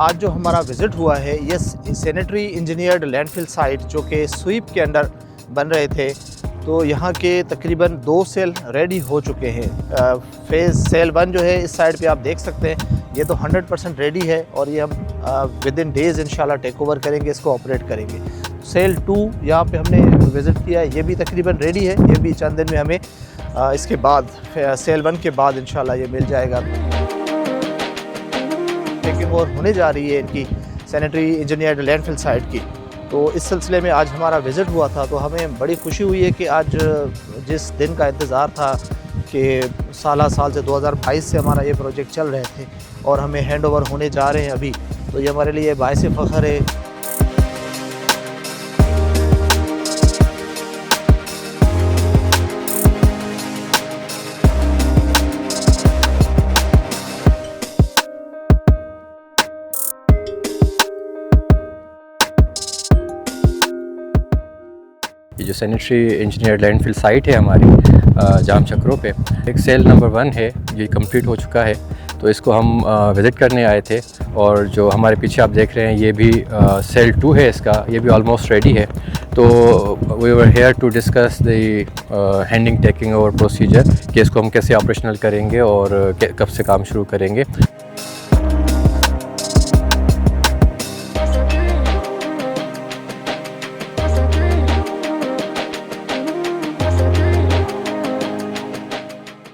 आज जो हमारा विज़िट हुआ है ये सैनिटरी इंजीनियर्ड लैंडफिल साइट जो कि स्वीप के अंडर बन रहे थे, तो यहाँ के तकरीबन 2 सेल रेडी हो चुके हैं। फेज़ सेल 1 जो है इस साइड पे आप देख सकते हैं, ये तो 100% रेडी है और ये हम विद इन डेज़ इंशाल्लाह टेक ओवर करेंगे, इसको ऑपरेट करेंगे। सेल 2 यहाँ पे हमने विज़िट किया है, ये भी तकरीबन रेडी है, ये भी चंद दिन में हमें इसके बाद सेल 1 के बाद इंशाल्लाह ये मिल जाएगा। टेकिंग ओवर होने जा रही है इनकी सैनिटरी इंजीनियर्ड लैंडफिल साइट की, तो इस सिलसिले में आज हमारा विज़िट हुआ था। तो हमें बड़ी खुशी हुई है कि आज जिस दिन का इंतज़ार था कि साल से 2022 से हमारा ये प्रोजेक्ट चल रहे थे और हमें हैंड ओवर होने जा रहे हैं अभी, तो ये हमारे लिए बाइस फ़ख्र है। ये जो सैनिटरी इंजीनियर लैंडफिल साइट है हमारी जाम चक्रों पे, एक सेल नंबर 1 है, ये कंप्लीट हो चुका है। तो इसको हम विज़िट करने आए थे और जो हमारे पीछे आप देख रहे हैं ये भी सेल 2 है, इसका ये भी ऑलमोस्ट रेडी है। तो we were here to discuss the handing taking over procedure कि इसको हम कैसे ऑपरेशनल करेंगे और कब से काम शुरू करेंगे।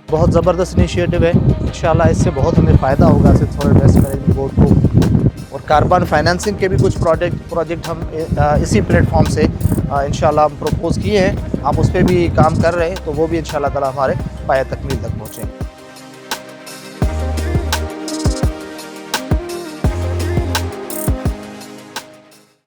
बहुत ज़बरदस्त इनिशिएटिव है, इंशाल्लाह इससे बहुत हमें फ़ायदा होगा सॉलिड वेस्ट मैनेजमेंट बोर्ड को। और कार्बन फाइनेंसिंग के भी कुछ प्रोजेक्ट हम इसी प्लेटफॉर्म से इंशाल्लाह हम प्रपोज़ किए हैं, हम उस पर भी काम कर रहे हैं, तो वो भी इंशाल्लाह ताला हमारे पाया तकमील तक पहुँचें।